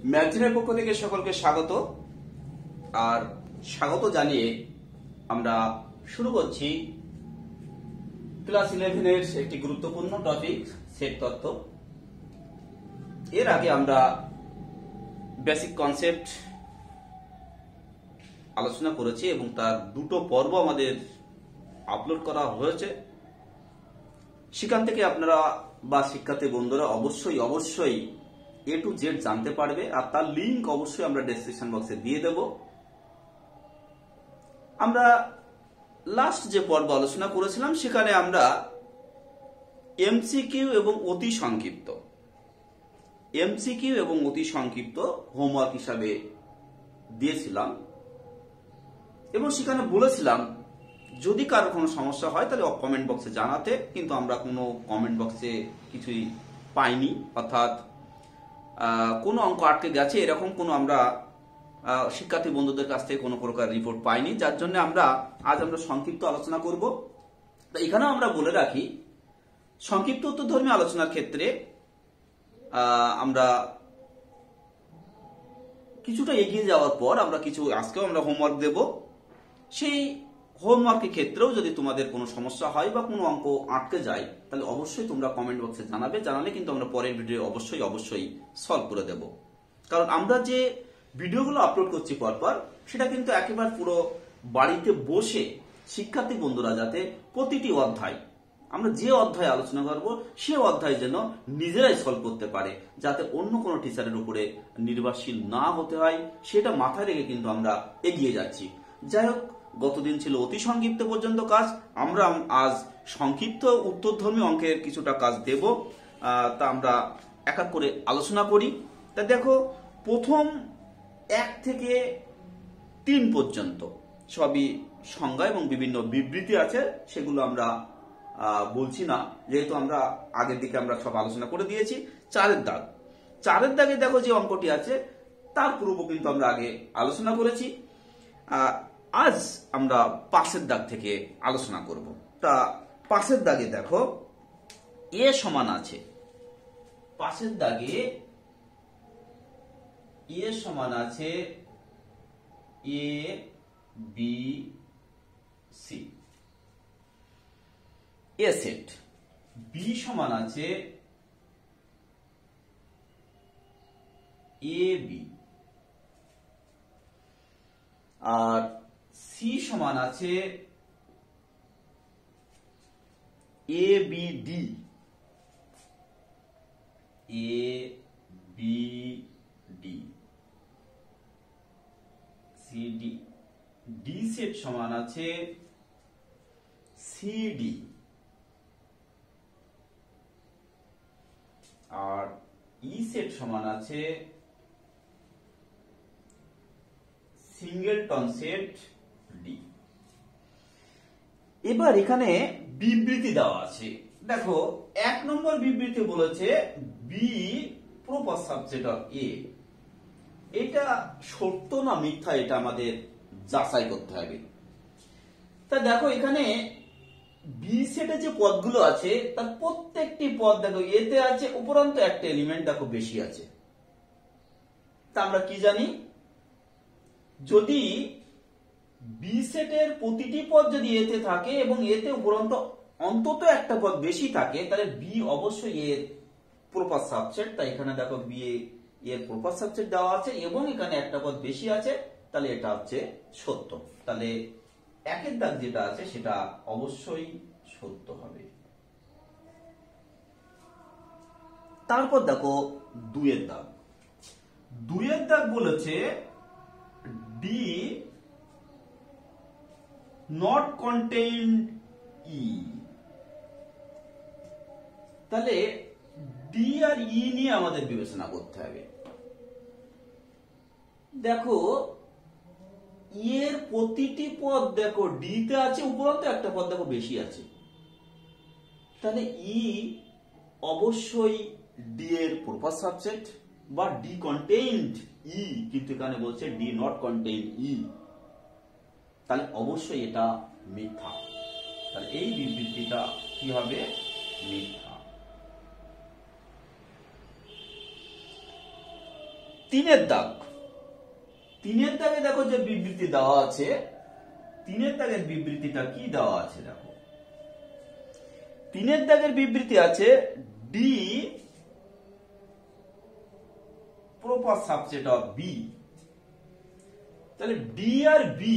ম্যাগজিনের পক্ষ থেকে সকলকে স্বাগত। আর স্বাগত জানিয়ে আমরা শুরু করছি ক্লাস 11 এর একটি গুরুত্বপূর্ণ টপিক সেট তত্ত্ব। এর আগে আমরা বেসিক কনসেপ্ট আলোচনা করেছি এবং তার দুটো পর্ব আমাদের আপলোড করা হয়েছে। সেখান থেকে আপনারা বা শিক্ষার্থী বন্ধুরা অবশ্যই A to Z জানতে পারবে, আর তার লিংক অবশ্যই আমরা ডেসক্রিপশন বক্সে দিয়ে দেব। আমরা লাস্ট যে পর্ব আলোচনা করেছিলাম সেখানে আমরা এমসিকিউ এবং অতি সংক্ষিপ্ত হোমওয়ার্ক হিসাবে দিয়েছিলাম এবং সেখানে বলেছিলাম যদি কারো কোনো সমস্যা হয় তাহলে কমেন্ট বক্সে জানাতে, কিন্তু আমরা কোনো কমেন্ট বক্সে কিছুই পাইনি, অর্থাৎ কোনো অঙ্ক আটকে গেছে এরকম কোনো আমরা শিক্ষার্থী বন্ধুদের কাছ থেকে কোনো প্রকার রিপোর্ট পাইনি, যার জন্য আজ আমরা সংক্ষিপ্ত আলোচনা করব। তো এখানেও আমরা বলে রাখি সংক্ষিপ্ত উত্তরধর্মী আলোচনার ক্ষেত্রে আমরা কিছুটা এগিয়ে যাওয়ার পর আমরা আজকেও আমরা হোমওয়ার্ক দেব। সেই হোমওয়ার্কের ক্ষেত্রেও যদি তোমাদের কোনো সমস্যা হয় বা কোনো অঙ্ক আটকে যায় তাহলে অবশ্যই তোমরা কমেন্ট বক্সে জানালে কিন্তু আমরা পরের ভিডিও অবশ্যই সলভ করে দেব। কারণ আমরা যে ভিডিওগুলো আপলোড করছি পরপর সেটা কিন্তু একেবারে পুরো বাড়িতে বসে শিক্ষার্থী বন্ধুরা যাতে প্রতিটি অধ্যায় আমরা যে অধ্যায় আলোচনা করব সে অধ্যায় যেন নিজেরাই সলভ করতে পারে, যাতে অন্য কোনো টিচারের উপরে নির্ভরশীল না হতে হয়, সেটা মাথায় রেখে কিন্তু আমরা এগিয়ে যাচ্ছি। যাই হোক, গতদিন ছিল অতি সংক্ষিপ্ত পর্যন্ত কাজ, আমরা আজ সংক্ষিপ্ত উত্তরধর্মী অঙ্কের কিছুটা কাজ দেব। তা আমরা এক এক করে আলোচনা করি। তা দেখো, প্রথম 1 থেকে 3 পর্যন্ত সবই সংজ্ঞা এবং বিভিন্ন বিবৃতি আছে, সেগুলো আমরা বলছি না, যেহেতু আমরা আগের দিকে আমরা সব আলোচনা করে দিয়েছি। 4 দাগে দেখো যে অঙ্কটি আছে তার পূর্ব কিন্তু আমরা আগে আলোচনা করেছি। আজ আমরা 5 দাগ থেকে আলোচনা করব। তা 5 দাগে দেখো এ সমান আছে, 5 দাগে এ সমান আছে A B C, A set. B সমান আছে এ বি, আর সি সমান আছে A B D, A B D, C D. D set সমান আছে সি ডি, আর ই সেট সমান আছে সিঙ্গেলটন সেট ডি। এবার এখানে বিবৃতি দেওয়া আছে। দেখো 1 নম্বর বিবৃতি বলেছে বি প্রপার সাবসেট অফ এ। এটা সত্য না মিথ্যা এটা আমাদের যাচাই করতে হবে। তা দেখো এখানে বি সেটে যে পদগুলো আছে তার প্রত্যেকটি পদ দেখো এতে আছে, উপরন্ত একটা এলিমেন্ট দেখো বেশি আছে। তা আমরা কি জানি, যদি বি সেটের প্রতিটি পদ যদি এতে থাকে এবং এতে উপরন্ত অন্তত একটা পদ বেশি থাকে তাহলে বি অবশ্যই এর প্রপার সাবসেট। তাই এখানে দেখো বি এর প্রপার সাবসেট দেওয়া আছে এবং এখানে একটা পদ বেশি আছে, তাহলে এটা হচ্ছে সত্য। তাহলে 1 দাগ যেটা আছে সেটা অবশ্যই সত্য হবে। তারপর দেখো 2 দাগ। 2 দাগ বলেছে ডি নট কন্টেইনড ই। তাহলে ডি আর ই নিয়ে আমাদের বিবেচনা করতে হবে। দেখো এর প্রতিটি পদ দেখো ডি তে আছে, উপরন্ত একটা পদ দেখো বেশি আছে, তাহলে ই অবশ্যই ডি এর প্রপার সাবসেট বা ডি কন্টেইনড ই, কিন্তু এখানে বলছে ডি নট কন্টেইন ই, তাহলে অবশ্যই এটা মিথ্যা। তাহলে এই বিবৃতিটা কি হবে? মিথ্যা। তিনের দাগ, তিনের দাগে দেখো যে বিবৃতি দেওয়া আছে, তিনের দাগের বিবৃতিটা কি দেওয়া আছে দেখো। তিনের দাগের বিবৃতি আছে D proper subset of B. তাহলে ডি আর বি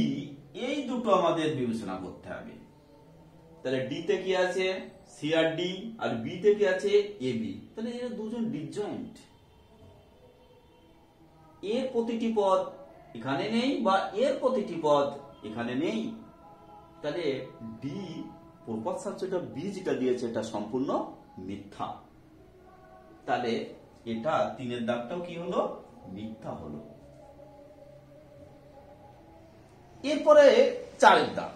এই দুটো আমাদের বিবেচনা করতে হবে। তাহলে ডি তে কি আছে সি আর ডি, আর বি তে কি আছে এ বি। তাহলে এরা দুজন ডিসজয়েন্ট, এর প্রতিটি পদ এখানে নেই বা এর প্রতিটি পদ এখানে নেই। তাহলে D proper subset of B যেটা দিয়েছে এটা সম্পূর্ণ মিথ্যা। তাহলে এটা তিনের দাগটাও কি হলো, মিথ্যা হলো। এরপরে চারের দাগ,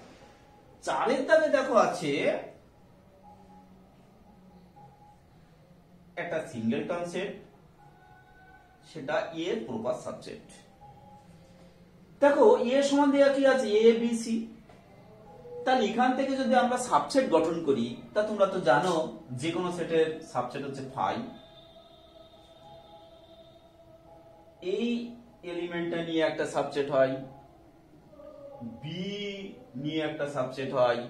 চারের দাগে দেখো আছে একটা সিঙ্গেলটন সেট, সেটা এর প্রপার সাবজেক্ট। দেখো এ সমান দেওয়া কি আছে এ বি সি। তাহলে এখান থেকে যদি আমরা সাবসেট গঠন করি, তা তোমরা তো জানো যে কোনো সেটের সাবসেট হচ্ছে ফাই। এই এলিমেন্টটা নিয়ে একটা সাবসেট হয়, বি নিয়ে একটা সাবসেট হয়,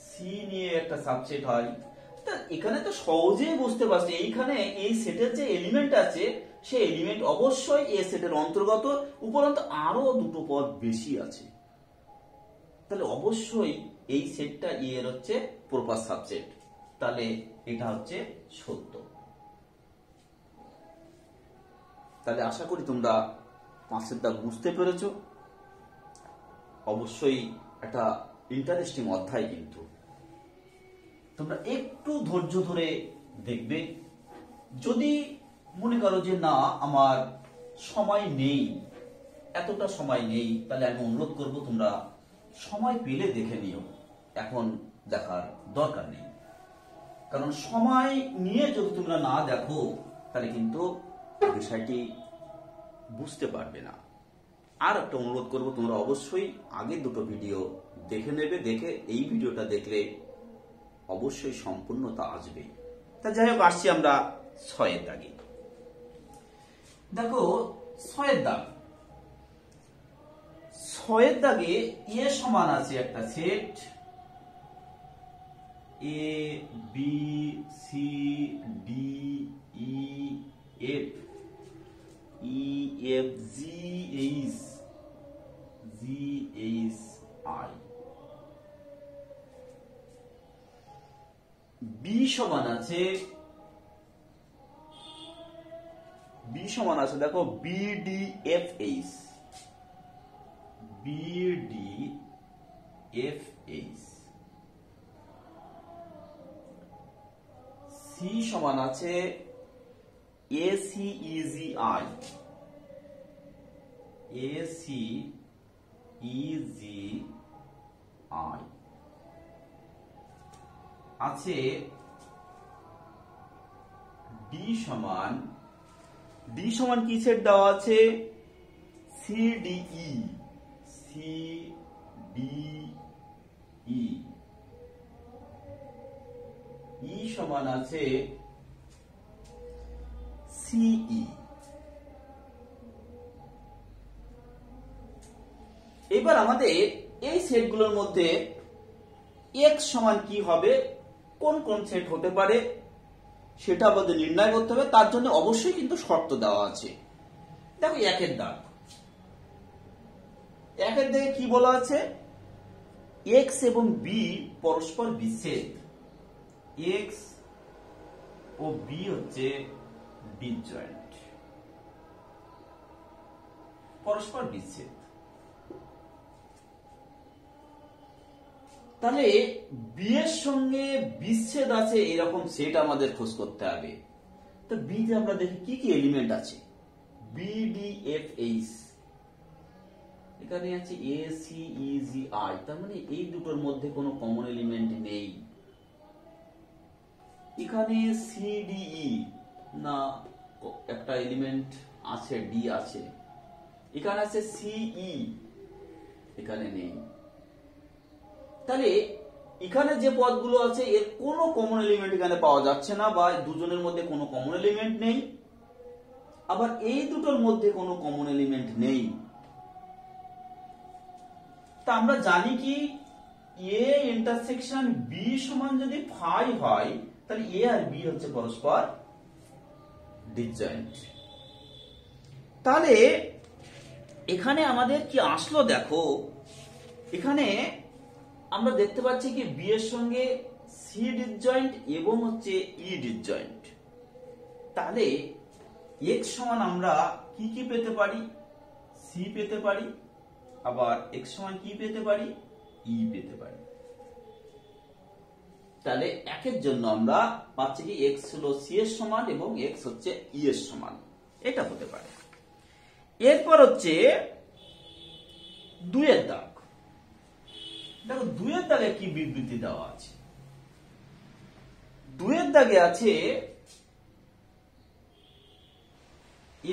সি নিয়ে একটা সাবসেট হয়। তা এখানে তো সহজেই বুঝতে পারছি এইখানে এই সেটের যে এলিমেন্ট আছে সেই এলিমেন্ট অবশ্যই এই সেটের অন্তর্গত, উপরন্তু আরো দুটো পদ বেশি আছে। তাহলে অবশ্যই এই সেটটা এর হচ্ছে প্রপার সাবসেট। তাহলে এটা হচ্ছে সত্য। তাহলে আশা করি তোমরা পাঁচের দাগ বুঝতে পেরেছো। অবশ্যই একটা ইন্টারেস্টিং অধ্যায়, কিন্তু তোমরা একটু ধৈর্য ধরে দেখবে। যদি মনে করো যে না আমার সময় নেই, এতটা সময় নেই, তাহলে আমি অনুরোধ করব তোমরা সময় পেলে দেখে নিও, এখন দেখার দরকার নেই। কারণ সময় নিয়ে যদি তোমরা না দেখো তাহলে কিন্তু বিষয়টি বুঝতে পারবে না। আর একটা অনুরোধ করব, তোমরা অবশ্যই আগের দুটো ভিডিও দেখে নেবে, দেখে এই ভিডিওটা দেখলে অবশ্যই সম্পূর্ণতা আসবে। তা যাই হোক, আসছি আমরা ছয়ের দাগে। দেখো ছয়ের দাগ, ছয়ের দাগে এ সমান আছে একটা set A B C D E F, E F G H I. B সমান আছে দেখো BD F H, BD F H. C সমান আছে AC EG I, AC EG I. আছে ডি সমান কি সেট দেওয়া আছে সিডিই, সিডিই। ই সমান আছে সিই। এবার আমাদের এই সেটগুলোর মধ্যে এক্স সমান কি হবে, কোন কোন সেট হতে পারে সেটা আমাদের নির্ণয় করতে হবে। তার জন্য অবশ্যই কিন্তু শর্ত দেওয়া আছে। দেখো একের দাগ, একের দাগে কি বলা আছে, এক্স এবং বি পরস্পর বিচ্ছেদ, এক্স ও বি হচ্ছে ডিসজয়েন্ট, পরস্পর বিচ্ছেদ। তাহলে বি এর সঙ্গে বিচ্ছেদ আছে এরকম সেট আমাদের খোঁজ করতে হবে। তো বি তে আমরা দেখি কি কি এলিমেন্ট আছে, বিডিএফএইচ, এখানে আছে এসিইজিআই। তার মানে এই দুটোর মধ্যে কোনো কমন এলিমেন্ট নেই। এখানে সিডিই না, একটা এলিমেন্ট আছে, ডি আছে। এখানে আছে সিই, এখানে নেই। তাহলে এখানে যে পদগুলো আছে এর কোনো কমন এলিমেন্ট এখানে পাওয়া যাচ্ছে না, বা দুজনের মধ্যে কোনো কমন এলিমেন্ট নেই। আবার এই দুটোর মধ্যে কোনো কমন এলিমেন্ট নেই। তা আমরা জানি কি এ ইন্টারসেকশন বি সমান যদি ফাই হয় তাহলে এ আর বি হচ্ছে পরস্পর ডিসজয়েন্ট। তাহলে এখানে আমাদের কি আসলো দেখো, এখানে আমরা দেখতে পাচ্ছি কি বি এর সঙ্গে সি ডিসজয়েন্ট এবং হচ্ছে ই ডিসজয়েন্ট। তাহলে এক্স সমান আমরা কি কি পেতে পারি, সি পেতে পারি, আবার এক্স সমান কি পেতে পারি, ই পেতে পারি। তাহলে একের জন্য আমরা পাচ্ছি কি এক্স হলো সি এর সমান এবং এক্স হচ্ছে ই এর সমান, এটা হতে পারে। এরপর হচ্ছে দুইয়ের দাগ। দেখো দুইয়ের দাগে কি বিবৃতি দেওয়া আছে, দুইয়ের দাগে আছে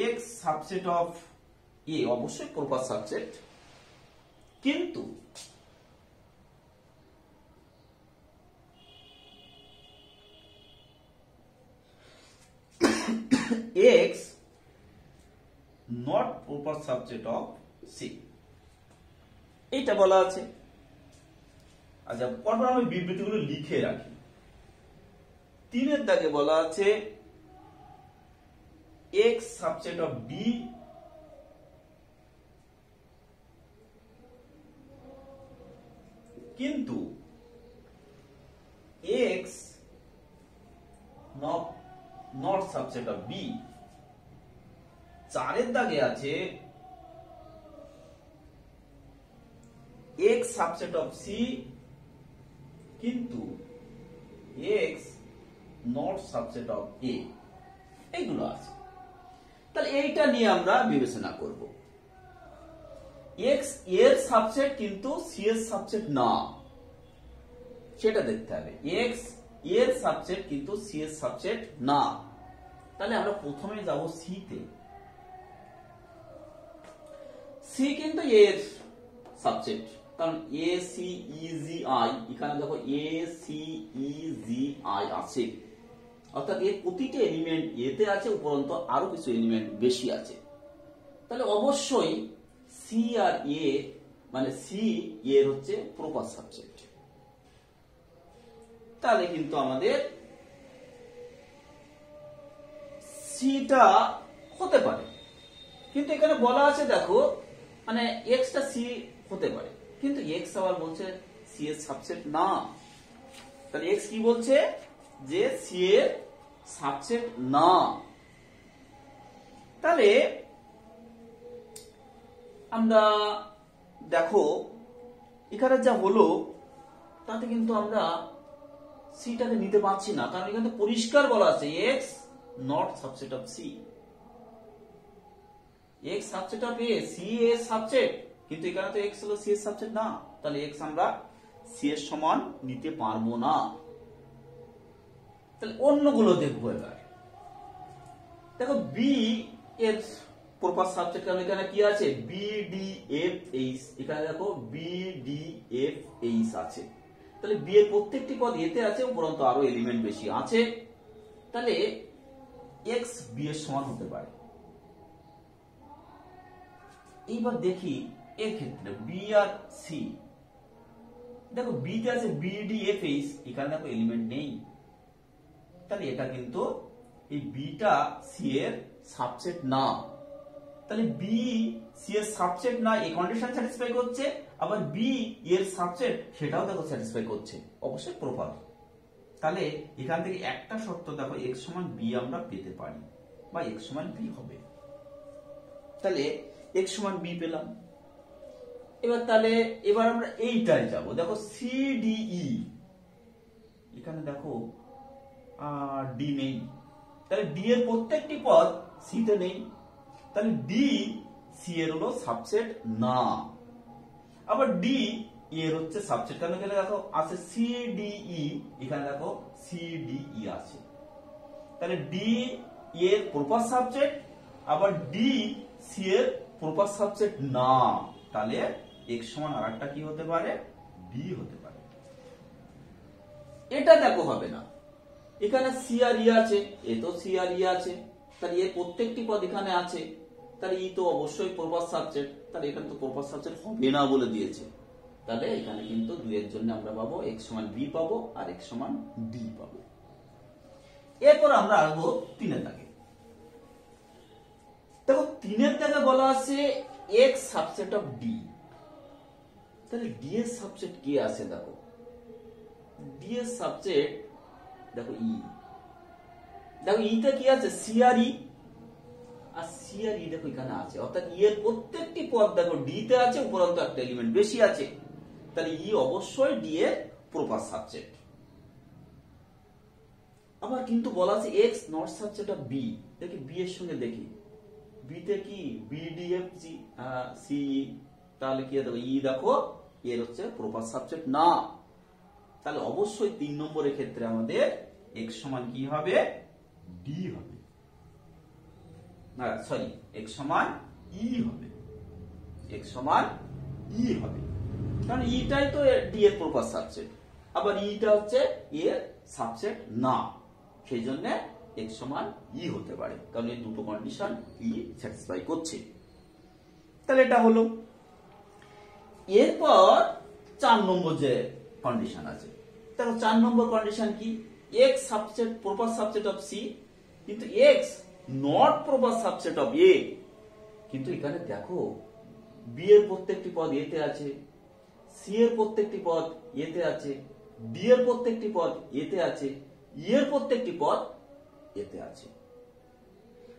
এক্স সাবসেট অফ এ, অবশ্যই প্রপার সাবসেট, কিন্তু X not proper subject of C, এইটা বলা আছে। আচ্ছা, পরপর আমি বিবৃতিগুলো লিখে রাখি। তিনের দাগে বলা আছে এক্স সাবসেট অফ বি কিন্তু X not subset of B. চারের দাগে আছে এক্স সাবসেট অফ সি কিন্তু X not subset of A, এইগুলো আছে। তাহলে এইটা নিয়ে আমরা বিবেচনা করব। এক্স এর সাবসেট কিন্তু সি এর সাবসেট না, সেটা দেখতে হবে। এক্স এর সাবসেট কিন্তু সি এর সাবসেট না, তাহলে আমরা প্রথমে যাব সি তে। সি কিন্তু এর সাবসেট, কারণ A C E G I, এখানে দেখো A C E G I আছে, অর্থাৎ এর প্রতিটি এলিমেন্ট এতে আছে, উপরন্তু আরো কিছু এলিমেন্ট বেশি আছে। তাহলে অবশ্যই সি আর এ মানে সি এর হচ্ছে প্রপার সাবজেক্ট। তাহলে কিন্তু আমাদের সিটা হতে পারে, কিন্তু এখানে বলা আছে দেখো মানে এক্সটা সি হতে পারে, কিন্তু এক্স আবার বলছে সি এর সাবসেট না। তাহলে এক্স কি বলছে যে সি এর সাবসেট না। তাহলে আমরা দেখো এখানে যা হলো তাতে কিন্তু আমরা সিটাকে নিতে পারছি না, কারণ এখানে পরিষ্কার বলা আছে X not subset of C. X subset of A, C এর সাবসেট, কিন্তু এখানে তো এক্স হলো সি এর সাবসেট না, তাহলে এক্স আমরা সি এর সমান নিতে পারবো না। তাহলে অন্যগুলো দেখবো এবার। দেখো বি এর প্রপার সাবজেক্ট, কারণ এখানে কি আছে বি ডি এফ এইচ, এখানে দেখো বি ডি এফ এইচ আছে। তাহলে বি এর প্রত্যেকটি পদ এতে আছে, উপরন্তু আরো এলিমেন্ট বেশি আছে, তাহলে এক্স বি এর সমান হতে পারে। এইবার দেখি এর ক্ষেত্রে বি আর সি। দেখো বি তে আছে বি ডি এফ এইচ, এখানে দেখো এলিমেন্ট নেই, তাহলে এটা কিন্তু এই বিটা সি এর সাবসেট না। তাহলে বি সি এর সাবসেট না, এই কন্ডিশন স্যাটিসফাই করছে, আবার বি এর সাবসেট সেটাও দেখো স্যাটিসফাই করছে, অবশ্যই প্রপার। তাহলে এখান থেকে একটা শর্ত দেখো এক্স সমান বি আমরা পেতে পারি, বা এক্স সমান বি হবে। তাহলে এক্স সমান বি পেলাম। এবার তাহলে এবার আমরা এইটাই যাব। দেখো সি ডি ই, এখানে দেখো ডি নেই, তাহলে ডি এর প্রত্যেকটি পদ সি তে নেই, তাহলে ডি সি এর হলো সাবসেট না। আবার ডি এর হচ্ছে সাবসেট, কারণ এখানে দেখো আছে সি ডি ই, এখানে দেখো সি ডি ই আছে, তাহলে ডি এর প্রপার সাবজেক্ট, আবার ডি সি এর প্রপার সাবজেক্ট না, তাহলে এক্স সমান আরেকটা কি হতে পারে, ডি হতে পারে। এটা দেখো হবে না, এখানে সি আর ই আছে, এ তো সি আর ই আছে, তাহলে এর প্রত্যেকটি পদ এখানে আছে, তাহলে ই তো অবশ্যই প্রপার সাবজেক্ট, তাহলে এখানে তো প্রপার সাবজেক্ট হবে না বলে দিয়েছে। তাহলে এখানে কিন্তু 2 এর জন্য আমরা পাবো x সমান b পাবো আর x সমান d পাবো। এরপর আমরা আসবো 3 এর দাগে। দেখো 3 এর দাগে বলা আছে x সাবসেট অফ d। তাহলে d এর সাবসেট কি আছে? দেখো d এর সাবসেট দেখো ই, দেখো ইটা কি আছে? c আর e, আর c আর e দেখো এখানে আছে, অর্থাৎ ই এর প্রত্যেকটি পদ দেখো d তে আছে, উপরন্তু একটা এলিমেন্ট বেশি আছে, তাহলে ই অবশ্যই d এর প্রপার সাবজেক্ট। আবার কিন্তু বলা আছে x not subject of b। দেখি b এর সঙ্গে দেখি b তে কি b d f g c e, তাহলে কি দেখো ই দেখো এর হচ্ছে প্রপার সাবজেক্ট না। তাহলে অবশ্যই 3 নম্বরের ক্ষেত্রে আমাদের x সমান কি হবে? d হবে, না সরি x সমান e হবে, x সমান e হবে, কারণ ইটাই তো d এর প্রপার সাবজেক্ট, আবার ইটা হচ্ছে এর সাবজেক্ট না, সেই জন্য x সমান e হতে পারে, কারণ এই দুটো কন্ডিশন e স্যাটিসফাই করছে। তাহলে এটা হলো। এরপর 4 নম্বর যে কন্ডিশন আছে, দেখো 4 নম্বর কন্ডিশন কি? x subject proper subject of c, কিন্তু x not proper subject of a। কিন্তু এখানে দেখো b এর প্রত্যেকটি পদ a তে আছে, c এর প্রত্যেকটি পদ a তে আছে, d এর প্রত্যেকটি পদ a তে আছে, e এর প্রত্যেকটি পদ a তে আছে।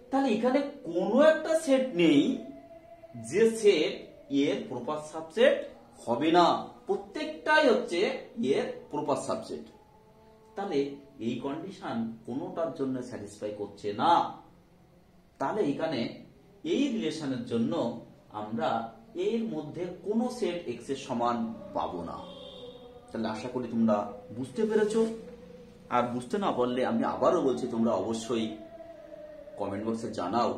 তাহলে এখানে কোনো একটা সেট নেই যে সেট এর প্রপার সাবজেক্ট হবে না, প্রত্যেকটাই হচ্ছে এর প্রপার সাবজেক্ট। তাহলে এই কন্ডিশন কোনোটার জন্য স্যাটিসফাই করছে না। তাহলে এখানে এই রিলেশনের জন্য আমরা এর মধ্যে কোনো সেট x এর সমান পাবো না। তাহলে আশা করি তোমরা বুঝতে পেরেছো। আর বুঝতে না পারলে আমি আবারও বলছি, তোমরা অবশ্যই কমেন্ট বক্সে জানাও,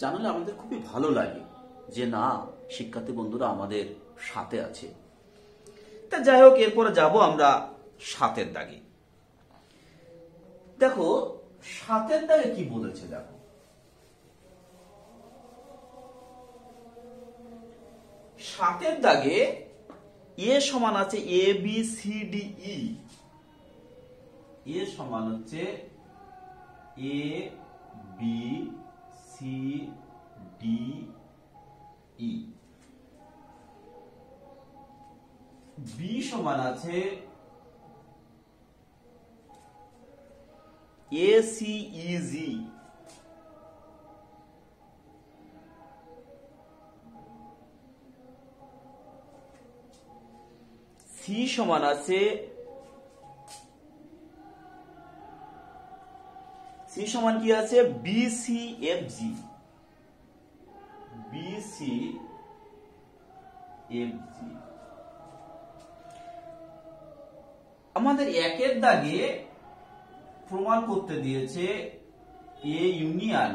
জানালে আমাদের খুবই ভালো লাগে যে না শিক্ষার্থী বন্ধুরা আমাদের সাথে আছে। তা যাই হোক, এরপরে যাব আমরা 7 দাগে। দেখো 7 দাগে কি বলেছে, দেখো 7 দাগে এ সমান আছে A B C D E, A সমান হচ্ছে A B C D E, B সমান আছে A C E G, C সমান আছে সি সমান কি আছে? B C F G, B C F G. আমাদের 1 দাগে প্রমাণ করতে দিয়েছে A union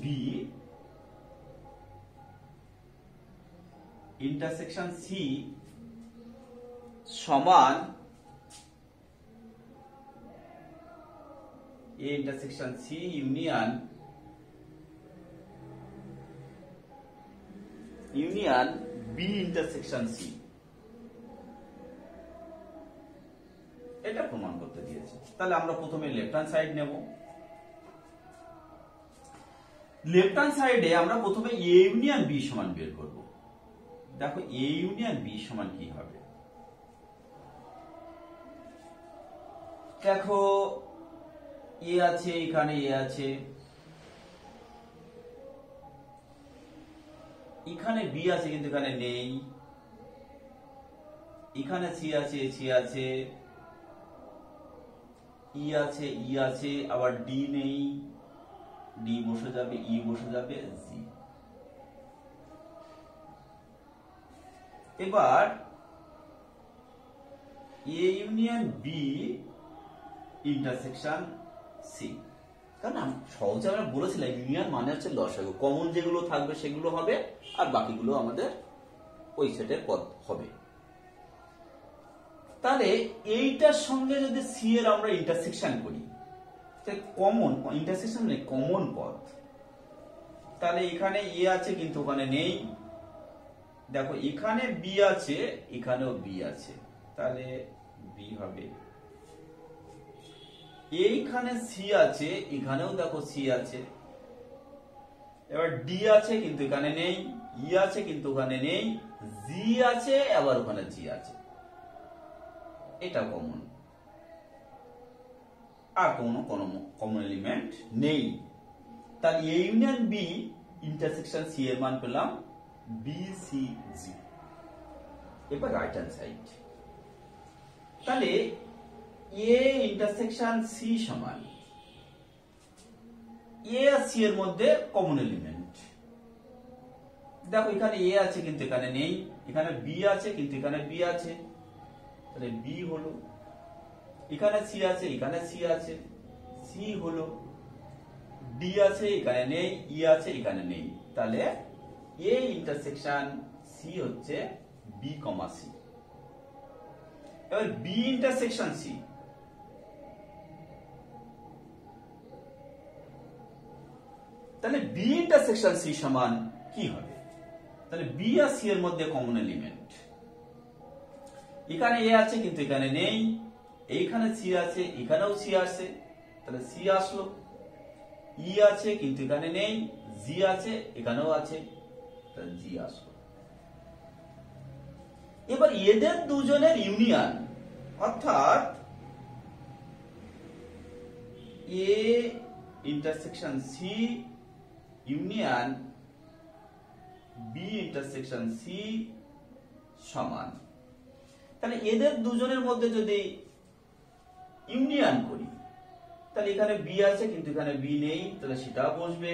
B intersection C সমান A intersection C union B intersection C, এটা প্রমাণ করতে দিয়েছে। তাহলে আমরা প্রথমে লেফট হ্যান্ড সাইড নেব। লেফট হ্যান্ড সাইডে আমরা প্রথমে এ ইউনিয়ন বি সমান বের করব। দেখো এ ইউনিয়ন বি সমান কি হবে? দেখো এ আছে, এখানে এ আছে, এখানে বি আছে কিন্তু এখানে নেই, এখানে সি আছে, সি আছে, ই আছে, ই আছে, আবার ডি নেই, ডি বসে যাবে, ই বসে যাবে, জি। এবার A union B intersection C, কারণ সহজে আমরা বলেছিলাম ইউনিয়ন মানে হচ্ছে লসাগু, কমন যেগুলো থাকবে সেগুলো হবে আর বাকিগুলো আমাদের ওই সেটের পদ হবে। তাহলে এইটার সঙ্গে যদি সি এর আমরা ইন্টারসেকশন করি, কমন ইন্টারসেকশন মানে কমন পথ, তাহলে এখানে এ আছে কিন্তু ওখানে নেই। দেখো এখানে বি আছে, এখানেও বি আছে, তাহলে বি হবে। এইখানে সি আছে, এখানেও দেখো সি আছে। এবার ডি আছে কিন্তু এখানে নেই, ই আছে কিন্তু ওখানে নেই, জি আছে আবার ওখানে জি আছে, এটা কমন। আর কোনো কমন এলিমেন্ট নেই। তাহলে A union B intersection C এর মান পেলাম বি সি জি। এবার রাইট হ্যান্ড সাইড, তাহলে এ ইন্টারসেকশন সি সমান এ আর সি এর মধ্যে কমন এলিমেন্ট। দেখো এখানে এ আছে কিন্তু এখানে নেই, এখানে বি আছে কিন্তু এখানে বি আছে, তাহলে বি হলো। এখানে সি আছে, এখানে সি আছে, সি হলো। ডি আছে, এখানে নেই, ই আছে, এখানে নেই, তাহলে এ ইন্টারসেকশন সি হচ্ছে বি কমা সি। এবার বি ইন্টারসেকশন সি, তাহলে বি ইন্টারসেকশন সি সমান কি হবে? তাহলে বি আর সি এর মধ্যে কমন এলিমেন্ট, এখানে এ আছে কিন্তু এখানে নেই, এইখানে সি আছে, এখানেও সি আছে, তাহলে সি আসলো। ই আছে কিন্তু এখানে নেই, জি আছে, এখানেও আছে, তাহলে জি আসলো। এবার এদের দুজনের ইউনিয়ন, অর্থাৎ A intersection C union B intersection C সমান, তাহলে এদের দুজনের মধ্যে যদি ইউনিয়ন করি, তাহলে এখানে বি আছে কিন্তু এখানে বি নেই, তাহলে সেটাও বসবে।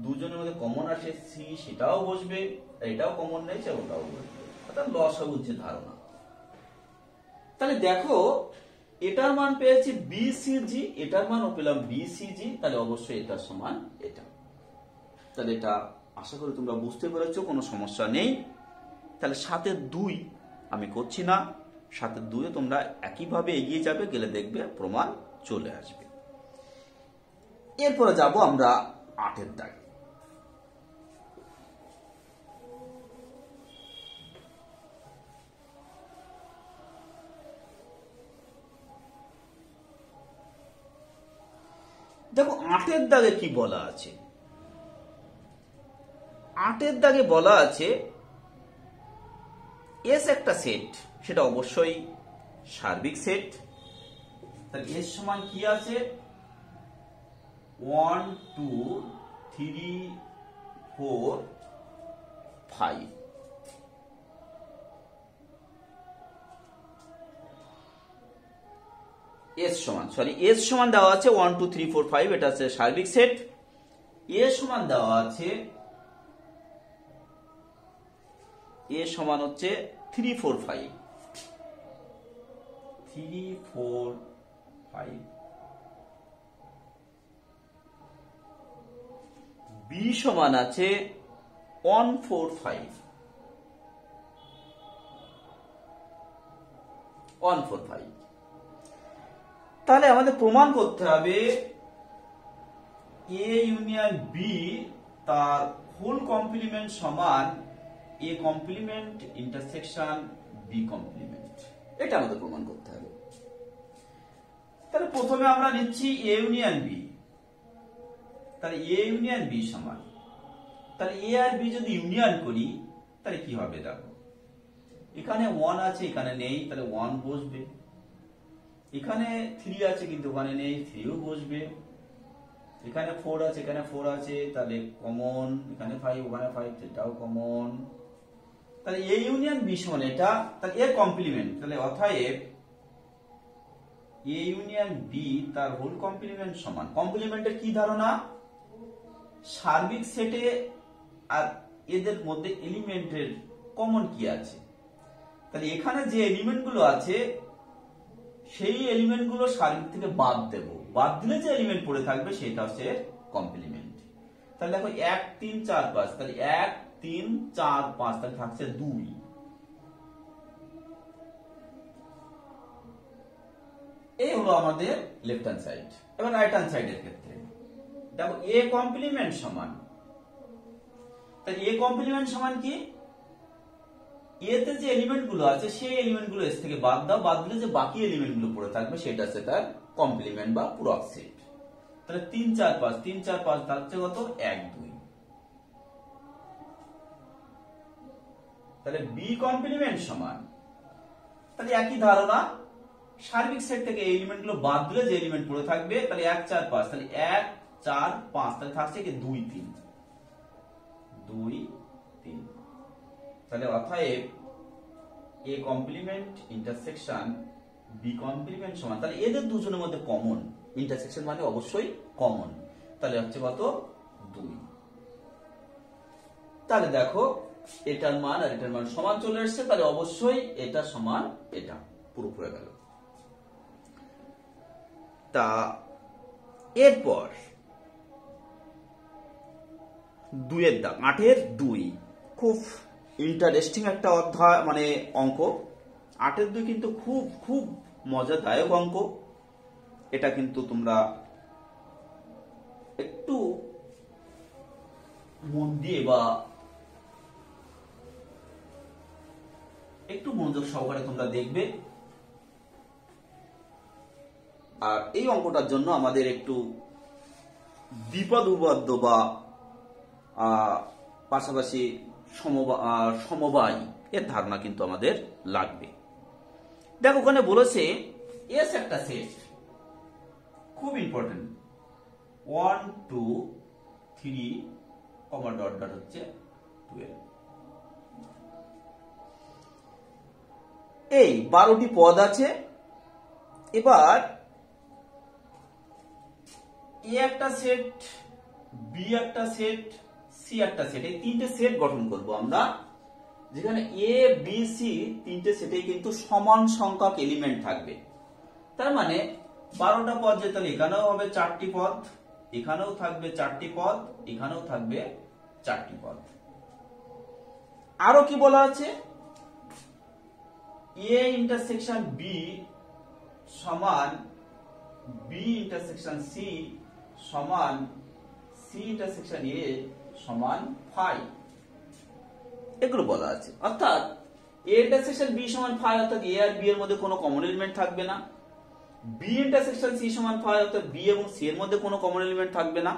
দুজনের মধ্যে কমন আছে সি, সেটাও বসবে, এটাও কমন নেই, ওটাও বসবে, অর্থাৎ লসাগুর যে ধারণা। তাহলে দেখো এটার মান পেয়েছি বিসিজি, এটার মানও পেলাম বিসিজি, তাহলে অবশ্যই এটার সমান এটা। তাহলে এটা আশা করি তোমরা বুঝতে পেরেছো, কোনো সমস্যা নেই। তাহলে 7-2 আমি করছি না, 7-2 তোমরা একইভাবে এগিয়ে যাবে, গেলে দেখবে প্রমাণ চলে আসবে। এরপরে যাব আমরা 8 দাগে। দেখো 8 দাগে কি বলা আছে? 8 দাগে বলা আছে এস একটা সেট, সেটা অবশ্যই সার্বিক সেট। তাহলে এস সমান কি আছে? 1 2 3 4 5। এস সমান দেওয়া আছে 1 2 3 4 5, এটা আছে সার্বিক সেট। এ সমান দেওয়া আছে, এ সমান হচ্ছে 3 4 5, 3 4 5। বি সমান আছে 1 4 5, 1 4 5। তাহলে আমাদের প্রমাণ করতে হবে এ ইউনিয়ন বি তার হোল কমপ্লিমেন্ট সমান A complement intersection B complement, এটা আমাদের প্রমাণ করতে হবে। তাহলে প্রথমে আমরা নিচ্ছি এ ইউনিয়ন বি, তাহলে এ ইউনিয়ন বি সমান, তাহলে এ আর বি যদি ইউনিয়ন করি তাহলে কি হবে? দেখো এখানে 1 আছে, এখানে নেই, তাহলে 1 বসবে। এখানে 3 আছে কিন্তু ওখানে নেই, 3ও বসবে। এখানে 4 আছে, এখানে 4 আছে, তাহলে কমন। এখানে 5, ওখানে 5, এটাও কমন। তাহলে এ ইউনিয়ন বি সমান এটা, তাহলে এর কমপ্লিমেন্ট, তাহলে অতএব এ ইউনিয়ন বি তার হোল কমপ্লিমেন্ট সমান। কমপ্লিমেন্টের কি ধারণা? সার্বিক সেটে আর এদের মধ্যে এলিমেন্টের কমন কি আছে। তাহলে এখানে যে এলিমেন্ট গুলো আছে সেই এলিমেন্ট গুলো সার্বিক থেকে বাদ দেব, বাদ দিলে যে এলিমেন্ট পড়ে থাকবে সেটা হচ্ছে কমপ্লিমেন্ট। তাহলে দেখো 1 3 4 5, তাহলে 1 3 4 5, তাহলে থাকছে 2। এই হলো আমাদের লেফট হ্যান্ড সাইড। এবার রাইট হ্যান্ড সাইডের ক্ষেত্রে দেখো এ কমপ্লিমেন্ট সমান, তাহলে এ কমপ্লিমেন্ট সমান কি, এতে যে এলিমেন্ট গুলো আছে সেই এলিমেন্ট গুলো এস থেকে বাদ দাও, বাদ দিলে যে বাকি এলিমেন্ট গুলো পড়ে থাকবে সেটা হচ্ছে তার কমপ্লিমেন্ট বা পূরক সেট। তাহলে 3 4 5 3 4 5 থাকছে কত 1 2। তাহলে বি কমপ্লিমেন্ট সমান, তাহলে একই ধারণা, সার্বিক সেট থেকে এই এলিমেন্ট গুলো বাদ দিলে যে এলিমেন্ট পড়ে থাকবে, তাহলে 1 4 5, তাহলে 1 4 5, তাহলে থাকছে কি 2 3 2 3। তাহলে অতএব A complement intersection B complement সমান, তাহলে এদের দুজনের মধ্যে কমন, ইন্টারসেকশন মানে অবশ্যই কমন, তাহলে হচ্ছে কত 2। তাহলে দেখো এটার মান আর এটার মান সমান চলে এসেছে, তাহলে অবশ্যই এটা সমান এটা, পুরো হয়ে গেল। তা এরপর 2 এর দাগ, 8 এর 2, খুব ইন্টারেস্টিং একটা অধ্যায় মানে অঙ্ক। 8 এর 2 কিন্তু খুব খুব মজাদায়ক অঙ্ক। এটা কিন্তু তোমরা একটু মন দিয়ে বা একটু মনোযোগ সহকারে তোমরা দেখবে। আর এই অঙ্কটার জন্য আমাদের একটু দ্বিপদ উপপাদ্য বা পাশাপাশি সমবায় এর ধারণা কিন্তু আমাদের লাগবে। দেখো ওখানে বলেছে এস একটা সেট, খুব ইম্পর্টেন্ট, 1 2 3 কমা ডট ডট হচ্ছে 12। এই 12টি পদ আছে। এবার এ একটা সেট, বি একটা সেট, সি একটা সেট, এই তিনটে সেট গঠন করব আমরা, যেখানে এ বি সি তিনটে সেটেই কিন্তু সমান সংখ্যক এলিমেন্ট থাকবে। তার মানে 12টা পদ যেতে, এখানেও হবে 4টি পদ, এখানেও থাকবে 4টি পদ, এখানেও থাকবে 4টি পদ। আরো কি বলা আছে, এ ইন্টারসেকশন বি সমান বি ইন্টারসেকশন সি সমান সি ইন্টারসেকশন এ সমান 5, এগুলো বলা আছে। অর্থাৎ এ ইন্টারসেকশন বি সমান 5, অর্থাৎ এ আর বি এর মধ্যে কোনো কমন এলিমেন্ট থাকবে না। বি ইন্টারসেকশন সি সমান 5, অর্থাৎ বি এবং সি এর মধ্যে কোনো কমন এলিমেন্ট থাকবে না।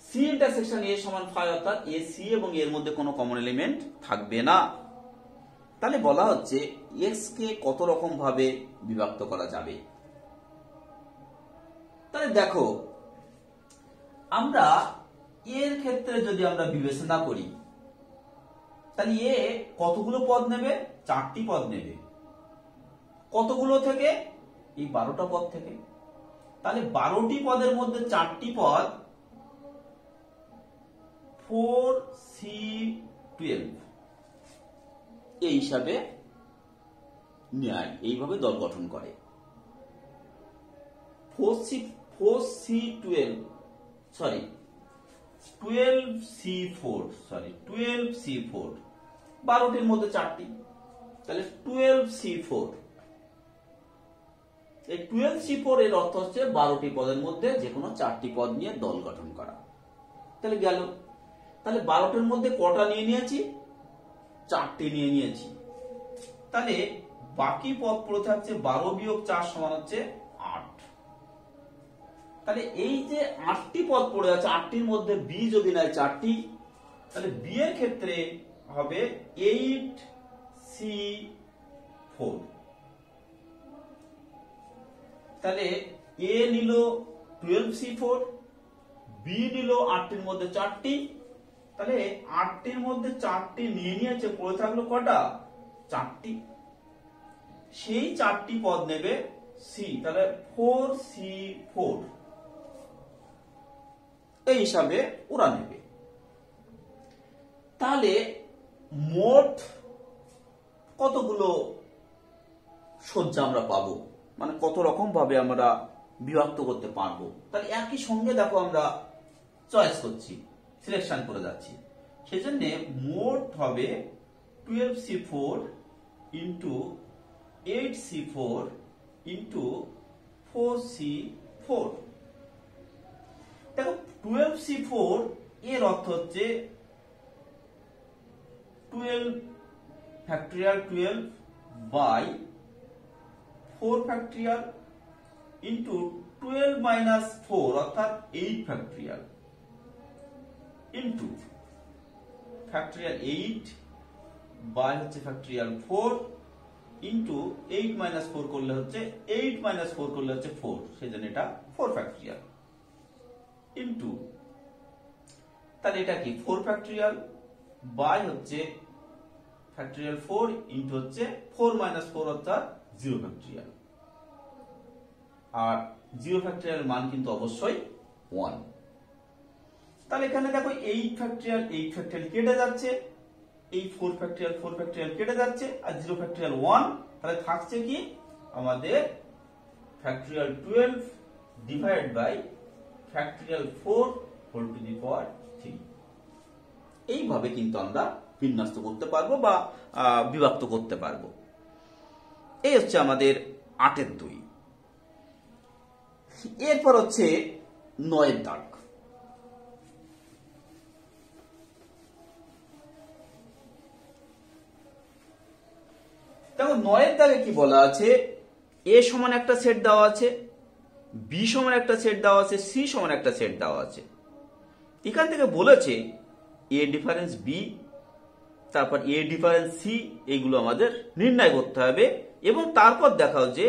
সি ইন্টারসেকশন এ সমান 5, অর্থাৎ এ সি এবং এর মধ্যে কোনো কমন এলিমেন্ট থাকবে না। তাহলে বলা হচ্ছে এক্স কে কত রকম ভাবে বিভক্ত করা যাবে। তাহলে দেখো আমরা এর ক্ষেত্রে যদি আমরা বিবেচনা করি, তাহলে এ কতগুলো পদ নেবে, 4টি পদ নেবে। কতগুলো থেকে, এই 12টা পদ থেকে। তাহলে 12টি পদের মধ্যে 4টি পদ 4 C12 এই হিসাবে নেয়, এইভাবে দল গঠন করে। 4C12 sorry 12C4 sorry 12C4, 12টির মধ্যে 4টি, তাহলে 12C4। এই 12C4 এর অর্থ হচ্ছে 12টি পদের মধ্যে যে কোনো 4টি পদ নিয়ে দল গঠন করা। তাহলে গেল, তাহলে 12টির মধ্যে কটা নিয়ে নিয়েছি, 4টি নিয়ে নিয়েছি। তাহলে বাকি পদ পড়ে থাকছে 12 বিয়োগ 4 সমান হচ্ছে 8। তাহলে এই যে 8টি পদ পড়ে আছে, 8টির মধ্যে বি যদি নেয় 4টি, তাহলে বি এর ক্ষেত্রে হবে 8C4। তাহলে এ নিল 12C4, বি নিল 8টির মধ্যে 4টি, তাহলে 8টির মধ্যে 4টি নিয়ে নিয়েছে, পড়ে থাকলো কটা, 4টি। সেই 4টি পদ নেবে সি, তাহলে 4C4 এই হিসাবে ওরা নেবে। তাহলে মোট কতগুলো সজ্জা আমরা পাবো, মানে কত রকম ভাবে আমরা বিভক্ত করতে পারবো। তাহলে একই সঙ্গে দেখো আমরা চয়েস করছি, সিলেকশন করে যাচ্ছি, সেজন্য মোট হবে 12C4 into 8C4 into 4c4। দেখো 12c4 এর অর্থ হচ্ছে 12 factorial 12 by 4 factorial into 12 minus 4 অর্থাৎ 8 ফ্যাক্টরিয়াল ইন্টু ফ্যাক্টরিয়াল 8 বাই হচ্ছে ফ্যাক্টরিয়াল 4 ইন্টু 8 মাইনাস 4 করলে হচ্ছে 8 মাইনাস 4 করলে হচ্ছে 4, সেজন্য এটা 4 ফ্যাক্টরিয়াল ইন্টু, তাহলে এটা কি 4 ফ্যাক্টরিয়াল বাই হচ্ছে ফ্যাক্টরিয়াল 4 ইন্টু হচ্ছে 4 মাইনাস 4 অর্থাৎ 0 ফ্যাক্টরিয়াল। আর 0 ফ্যাক্টরিয়াল মান কিন্তু অবশ্যই 1। তাহলে এখানে দেখো 8 ফ্যাক্টরিয়াল কেটে যাচ্ছে, এই 4 ফ্যাক্টরিয়াল কেটে যাচ্ছে, আর 0 ফ্যাক্টরিয়াল 1, তাহলে থাকছে কি আমাদের factorial 12 divide by factorial 4 whole to the power 3। এইভাবে কিন্তু আমরা বিন্যস্ত করতে পারবো বা বিভক্ত করতে পারবো। এই হচ্ছে আমাদের 8-এর 2। এরপর হচ্ছে 9-এর দাগ। দেখো 9-এর দাগে কি বলা আছে, a সমান একটা সেট দেওয়া আছে, b সমান একটা সেট দেওয়া আছে, c সমান একটা সেট দেওয়া আছে। এখান থেকে বলেছে a ডিফারেন্স b, তারপর a ডিফারেন্স c, এইগুলো আমাদের নির্ণয় করতে হবে এবং তারপর দেখাও যে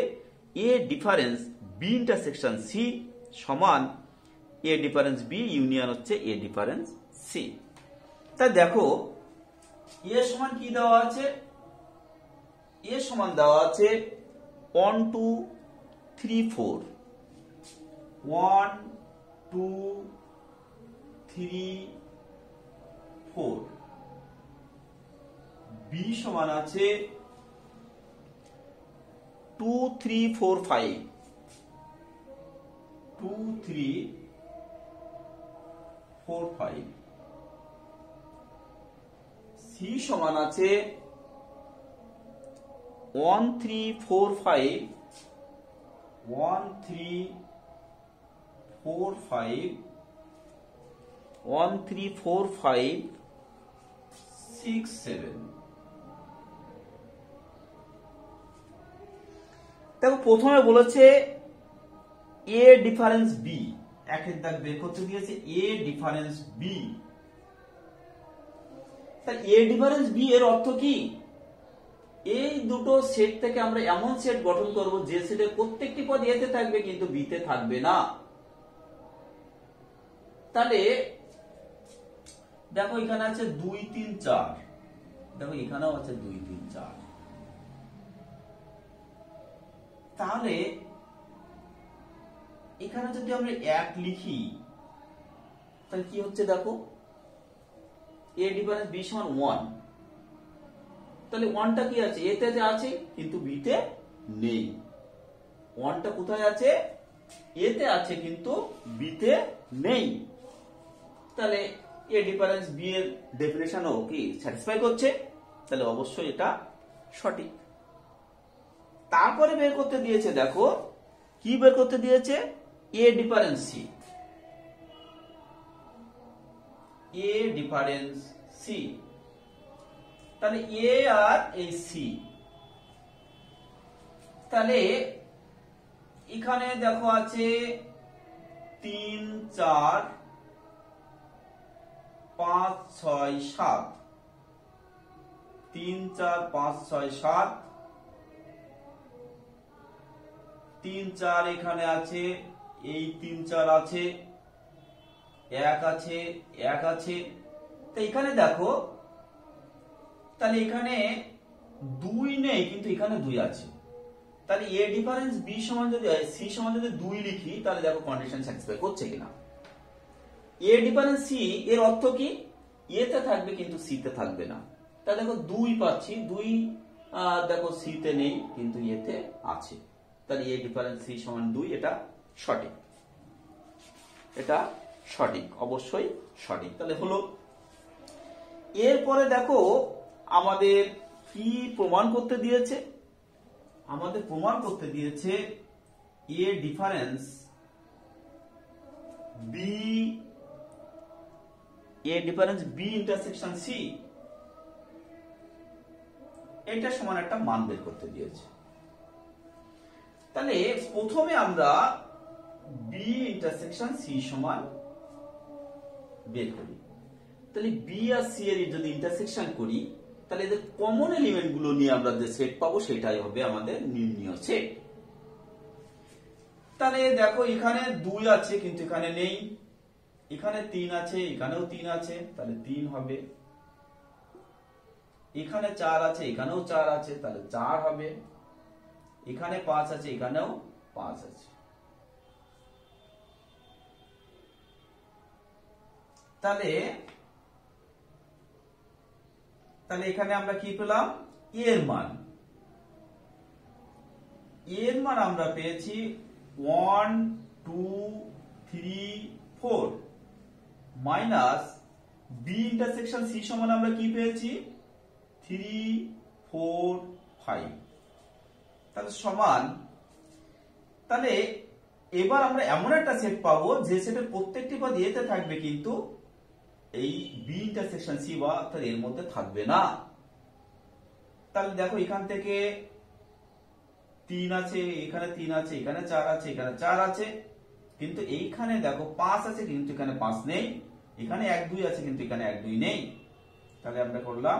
a difference b intersection c সমান a ডিফারেন্স b ইউনিয়ন হচ্ছে a ডিফারেন্স c। তাই দেখো a সমান কি দেওয়া আছে, a সমান দেওয়া আছে 1 2 3 4, 1 2 3 4। b সমান আছে 2 3 4 5, 2 3 4 5। c সমান আছে 1 3 4 5, 1 3 4 5, 1 3 4 5 6 7। দেখো প্রথমে বলেছে a ডিফারেন্স b, একের দাগ বের করতে দিয়েছে a ডিফারেন্স b। তাহলে a ডিফারেন্স b এর অর্থ কি, এই দুটো সেট থেকে আমরা এমন সেট গঠন করব যে সেটের প্রত্যেকটি পদ a তে থাকবে কিন্তু b তে থাকবে না। তাহলে দেখো এখানে আছে 2 3 4, দেখো এখানেও আছে 2 3 4। তাহলে এখানে যদি আমরা 1 লিখি তাহলে কি হচ্ছে দেখো a ডিফারেন্স b সমান 1, তাহলে 1 টা কি আছে, a তে আছে কিন্তু b তে নেই। 1 টা কোথায় আছে, a তে আছে কিন্তু b তে নেই। তাহলে a ডিফারেন্স b এর ডেফিনিশনও কি স্যাটিসফাই করছে, তাহলে অবশ্যই এটা সঠিক। তারপরে বের করতে দিয়েছে, দেখো কি বের করতে দিয়েছে, a difference c, a difference c। তাহলে a আর এই c, তাহলে এখানে দেখো আছে 3 4 5 6 7, 3 4 5 6 7, 3 4 এখানে আছে, এই 3 4 আছে, 1 আছে, 1 আছে। তো এখানে দেখো তাহলে এখানে 2 নেই কিন্তু এখানে 2 আছে। তাহলে a ডিফারেন্স b সমান যদি c সমান যদি 2 লিখি তাহলে দেখো কন্ডিশন স্যাটিসফাই করছে কিনা। a ডিফারেন্স c এর অর্থ কি, a তে থাকবে কিন্তু c তে থাকবে না। তাহলে দেখো 2 পাচ্ছি, 2 দেখো c তে নেই কিন্তু a তে আছে। তাহলে a ডিফারেন্স c সমান 2, এটা সঠিক, এটা সঠিক, অবশ্যই সঠিক। তাহলে হলো। এরপরে দেখো আমাদের কি প্রমাণ করতে দিয়েছে, আমাদের প্রমাণ করতে দিয়েছে A difference B intersection C, এটা সমান একটা মান বের করতে দিয়েছে। তাহলে প্রথমে আমরা বি ইন্টারসেকশন সি সমান বের করি। তাহলে বি আর সি এর যদি ইন্টারসেকশন করি, তাহলে এদের কমন এলিমেন্ট গুলো নিয়ে আমরা যে সেট পাবো সেটাই হবে আমাদের নির্ণীয় সেট। তাহলে দেখো এখানে 2 আছে কিন্তু এখানে নেই, এখানে 3 আছে এখানেও 3 আছে, তাহলে 3 হবে। এখানে 4 আছে এখানেও 4 আছে, তাহলে 4 হবে। এখানে 5 আছে এখানেও 5 আছে। তাহলে এখানে আমরা কি পেলাম? এর মান আমরা পেয়েছি 1 2 3 4 মাইনাস বি ইন্টারসেকশন সি সমান আমরা কি পেয়েছি? 3 4 5। তাহলে সমান, তাহলে এবার আমরা এমন একটা সেট পাবো যে সেটের প্রত্যেকটি পদ এতে থাকবে কিন্তু এই বি ইন্টারসেকশন সি বা অর্থাৎ এর মধ্যে থাকবে না। তাহলে দেখো এখান থেকে 3 আছে, এখানে 3 আছে, এখানে 4 আছে, এখানে 4 আছে, কিন্তু এইখানে দেখো 5 আছে কিন্তু এখানে 5 নেই, এখানে 1 2 আছে কিন্তু এখানে 1 2 নেই। তাহলে আমরা করলাম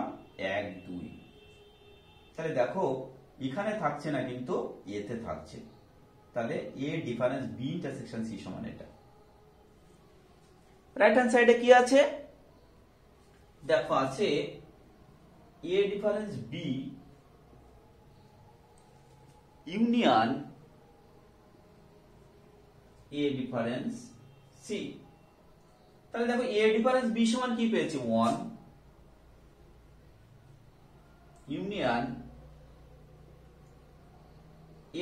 1 2। তাহলে দেখো এখানে থাকছে না কিন্তু এতে থাকছে। তাহলে A difference B intersection C সমান এটা। রাইট হ্যান্ড সাইডে কি আছে? দেখো আছে A difference B union A difference C. তাহলে দেখো এ ডিফারেন্স বি সমান কি পেয়েছি? 1 ইউনিয়ন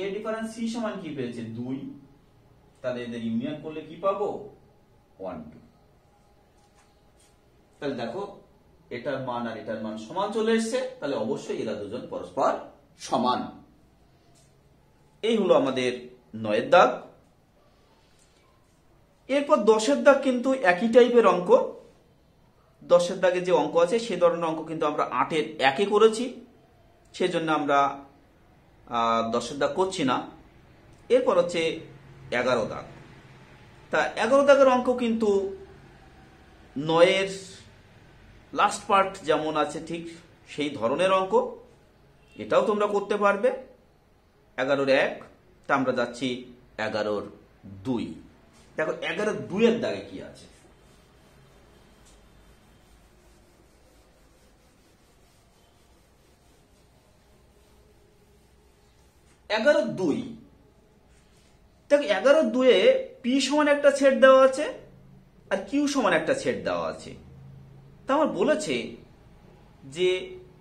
এ ডিফারেন্স সি সমান কি পেয়েছে? 2। তাহলে এদের ইউনিয়ন করলে কি পাবো? 1 2। তাহলে দেখো এটার মান আর এটার মান সমান চলে এসেছে, তাহলে অবশ্যই এরা দুজন পরস্পর সমান। এই হলো আমাদের 9 এর দাগ। এরপর 10 এর দাগ কিন্তু একই টাইপের অঙ্ক। 10 এর দাগে যে অঙ্ক আছে সে ধরনের অঙ্ক কিন্তু আমরা 8 এর 1 করেছি, সেজন্য আমরা 10 এর দাগ করছি না। এরপর হচ্ছে 11 দাগ। তা 11 দাগের অঙ্ক কিন্তু 9 এর লাস্ট পার্ট যেমন আছে ঠিক সেই ধরনের অঙ্ক, এটাও তোমরা করতে পারবে। 11 এর 1, তা আমরা যাচ্ছি 11 এর 2। দেখো 11 এর 2 এর দাগে কি আছে? দেখো 11 2 এ পি সমান একটা সেট দেওয়া আছে আর কিউ সমান একটা সেট দেওয়া আছে। তা আমার বলেছে যে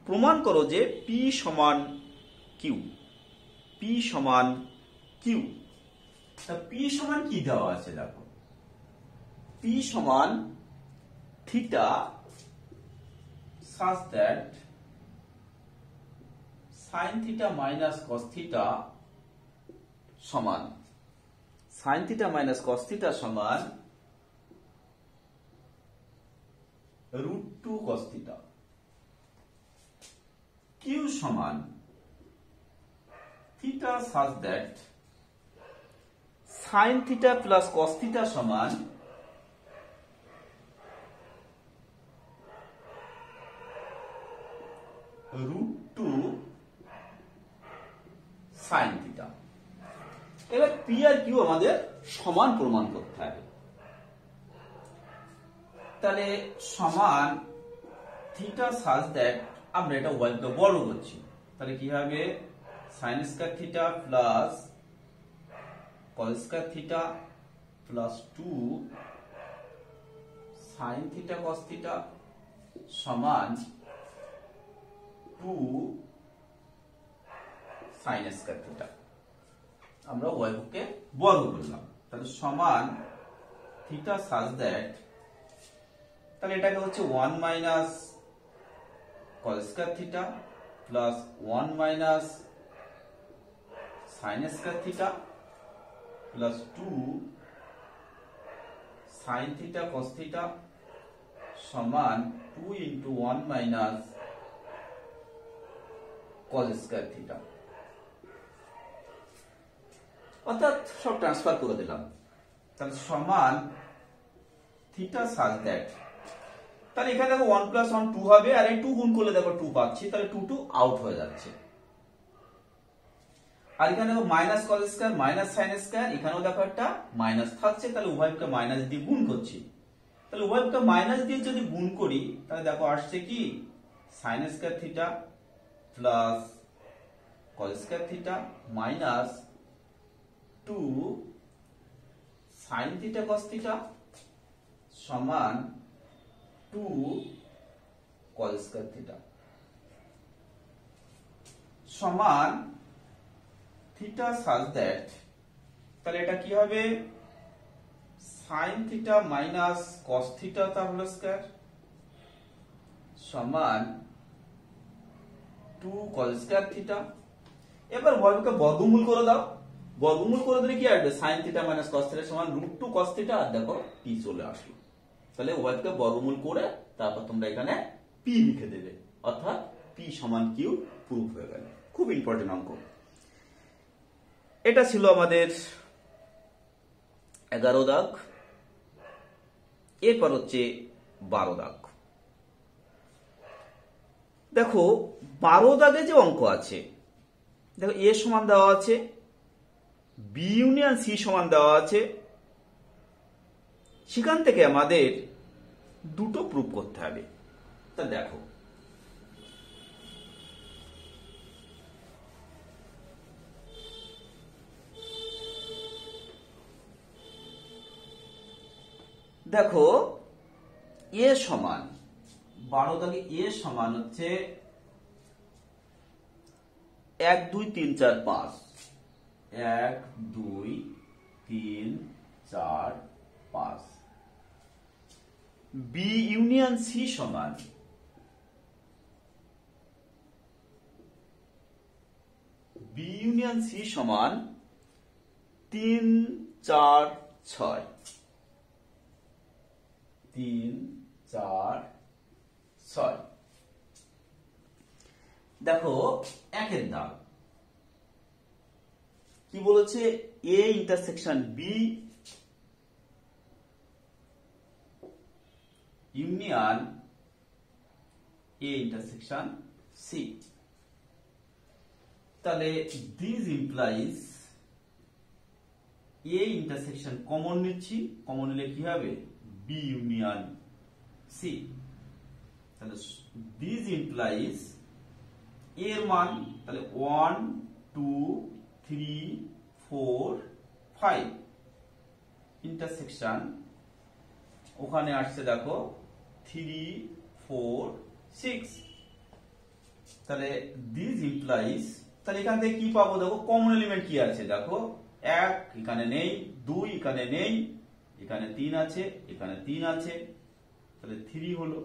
প্রমাণ করো যে পি সমান কিউ। পি সমান কিউ। তা পি সমান কি দেওয়া আছে? দেখো পি সমান theta such that sin theta minus cos theta সমান sin theta minus cos theta সমান √2 cos theta। q সমান theta such that sin theta plus cos theta সমান √2 sin theta। এবার পি আর কিউ আমাদের সমান প্রমাণ করতে হবে। তাহলে সমান থিটা সাজ দ্যাট, আমরা এটা ওয়াইকে বড় করছি, তাহলে কি হবে? Sine square theta plus cos square theta plus 2 sine theta cos theta সমান 2 সাইন স্কয়ার থিটা। আমরা ওয়াইকে বর্গ করলাম, তাহলে সমান থিটা সাজ দ্যাট, তাহলে এটাকে হচ্ছে 1 minus cos square theta plus 1 minus sine square theta plus 2 sine theta cos theta সমান 2 into 1 minus cos square theta. অর্থাৎ সব ট্রান্সফার করে দিলাম, তাহলে সমান থিটা সাজ দ্যাট, তাহলে এখানে দেখো 1 প্লাস 1 2 হবে, আর এই 2 গুণ করলে দেখো 2 পাচ্ছি, তাহলে 2 2 আউট হয়ে যাচ্ছে। আর এখানে দেখো minus cos square minus sine square, এখানেও দেখো একটা মাইনাস থাকছে, তাহলে উভয়কে মাইনাস দিয়ে গুণ করছি, তাহলে উভয়কে মাইনাস দিয়ে যদি গুণ করি তাহলে দেখো আসছে কি sine square theta plus cos square theta minus 2 sine theta cos theta সমান 2 কস স্কয়ার থিটা সমান থিটা সাজ দ্যাট, তাহলে এটা কি হবে sine theta minus cos theta তার হোল স্কয়ার সমান 2 কস স্কয়ার থিটা। এবার উভয়কে বর্গমূল করে দাও, বর্গমূল করে দিলে কি আসবে sine theta minus cos theta সমান √2 কস থিটা, আর দেখো পি চলে আসলো। তাহলে উভয়কে বর্গমূল করে তারপর তোমরা এখানে পি লিখে দেবে, অর্থাৎ পি সমান কিউ প্রুফ হয়ে গেল। খুব ইম্পর্টেন্ট অঙ্ক। এটা ছিল আমাদের 11 দাগ। এরপর হচ্ছে 12 দাগ। দেখো 12 দাগে যে অঙ্ক আছে, দেখো এ সমান দেওয়া আছে, বি ইউনিয়ন সি সমান দেওয়া আছে, সেখান থেকে আমাদের দুটো প্রুফ করতে হবে। তা দেখো দেখো এ সমান 12 দাগে এ সমান হচ্ছে 1 2 3 4 5, 1 2 3 4 5। বি ইউনিয়ন সি সমান বি ইউনিয়ন সি সমান 3 4 6, 3 4 6। দেখো একের দাগ কি বলেছে, A intersection B union A intersection C. তাহলে this implies A intersection common নিচ্ছি, কমন নিলে কি হবে বি ইউনিয়ন সি। তাহলে দিস ইমপ্লাইজ এর মান তাহলে 1 2 3 4 5 ইন্টারসেকশন ওখানে আসছে দেখো 3 4 6। তাহলে দিস ইমপ্লাইজ, তাহলে এখান থেকে কি পাবো দেখো কমন এলিমেন্ট কি আছে, দেখো 1 এখানে নেই, 2 এখানে নেই, এখানে 3 আছে, এখানে 3 আছে, তাহলে 3 হলো,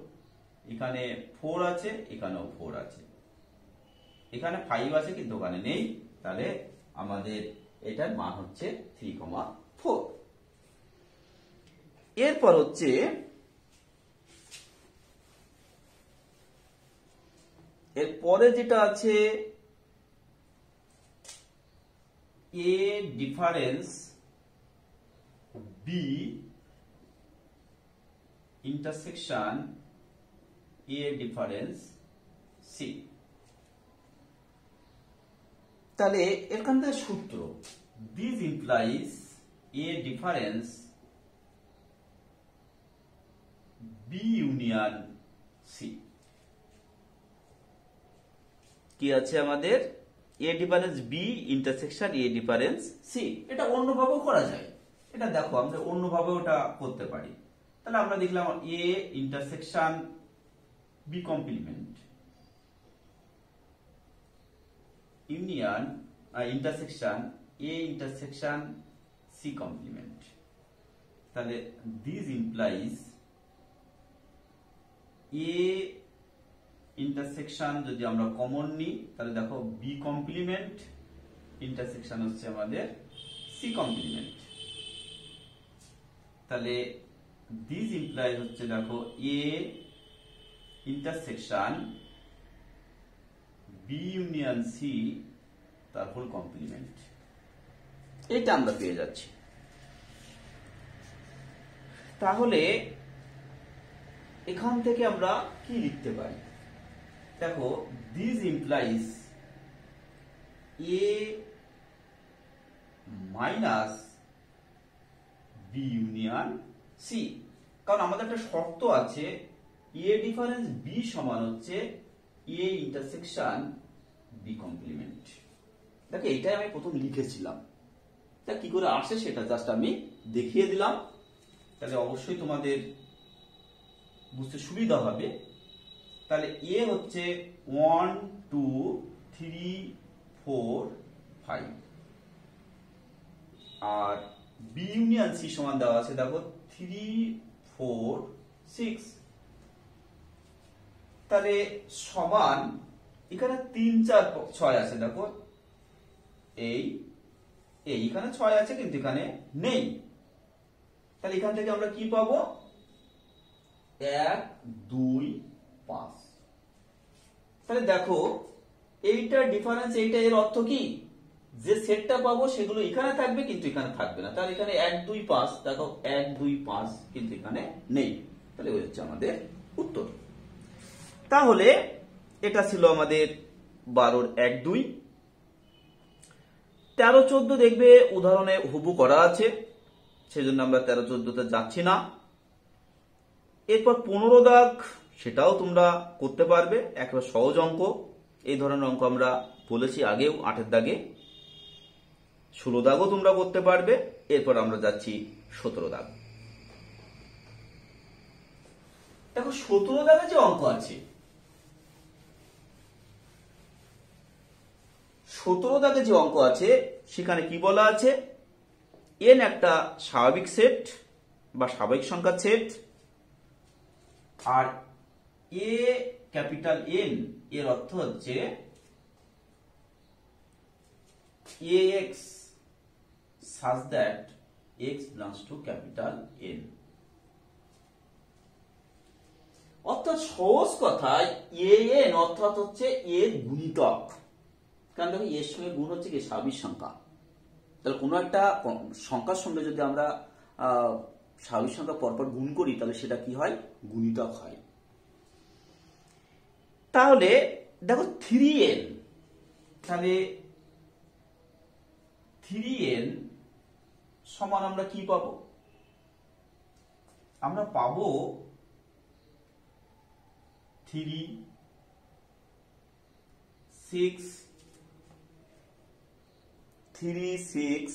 এখানে 4 আছে, এখানেও 4 আছে, এখানে 5 আছে কিন্তু ওখানে নেই, তাহলে আমাদের এটার মান হচ্ছে 3,4। এরপর হচ্ছে এরপরে যেটা আছে A difference B intersection A difference C. তাহলে এখান থেকে সূত্র this implies A difference B union C. কি আছে আমাদের A difference B intersection A difference C. এটা অন্যভাবেও করা যায়, এটা দেখো আমরা অন্যভাবেও এটা করতে পারি। তাহলে আমরা দেখলাম A intersection B complement union intersection A intersection C complement. তাহলে দিস ইমপ্লাইজ এ ইন্টারসেকশন যদি আমরা কমন নিই তাহলে দেখো বি কমপ্লিমেন্ট ইন্টারসেকশন হচ্ছে আমাদের সি সি কমপ্লিমেন্ট। তাহলে দিস ইমপ্লাই হচ্ছে দেখো A intersection B union C তার হোল কমপ্লিমেন্ট, এটা আমরা পেয়ে যাচ্ছি। তাহলে এখান থেকে আমরা কি লিখতে পারি? দেখো this implies A minus B union C, কারণ আমাদের একটা শর্ত আছে এ ডিফারেন্স বি সমান হচ্ছে এ ইন্টারসেকশন বি কমপ্লিমেন্ট। দেখো এইটাই আমি প্রথম লিখেছিলাম, তা কি করে আসে সেটা জাস্ট আমি দেখিয়ে দিলাম, তাহলে অবশ্যই তোমাদের বুঝতে সুবিধা হবে। তাহলে এ হচ্ছে 1 2 3 4 5 আর বি ইউনিয়ন সি সমান দেওয়া আছে দেখো 3 4 6। তাহলে সমান এখানে 3 4 6 আছে, দেখো এইখানে 6 আছে কিন্তু এখানে নেই। তাহলে এখান থেকে আমরা কি পাবো? 1 2 5। তাহলে দেখো এইটার ডিফারেন্স এইটা, এর অর্থ কি? যে সেটটা পাবো সেগুলো এখানে থাকবে কিন্তু এখানে থাকবে না। তাহলে এখানে 1 2 5 দেখো 1 2 5 কিন্তু এখানে নেই। তাহলে ওই হচ্ছে আমাদের উত্তর। তাহলে এটা ছিল আমাদের 12 1 2। 13 14 দেখবে উদাহরণে হুবহু করা আছে, সেজন্য আমরা 13 14 তে যাচ্ছি না। এরপর 15 দাগ, সেটাও তোমরা করতে পারবে, একেবারে সহজ অঙ্ক। এই ধরনের অঙ্ক আমরা বলেছি আগেও 8 এর দাগে। 16 দাগও তোমরা করতে পারবে। এরপর আমরা যাচ্ছি 17 দাগ। দেখো 17 দাগে যে অঙ্ক আছে, 17 দাগে যে অঙ্ক আছে সেখানে কি বলা আছে? এন একটা স্বাভাবিক সেট বা স্বাভাবিক সংখ্যার সেট, আর এ ক্যাপিটাল এন এর অর্থ হচ্ছে ax such that x belongs to capital N। অর্থাৎ সহজ কথায় an অর্থাৎ হচ্ছে এর গুণিতক, কারণ দেখো এর সঙ্গে গুণ হচ্ছে কি স্বাভাবিক সংখ্যা। তাহলে কোনো একটা সংখ্যার সঙ্গে যদি আমরা স্বাভাবিক সংখ্যা পরপর গুণ করি তাহলে সেটা কি হয়? গুণিতক হয়। তাহলে দেখো 3n, তাহলে 3n সমান আমরা কি পাবো? আমরা পাবো 3 6 3 6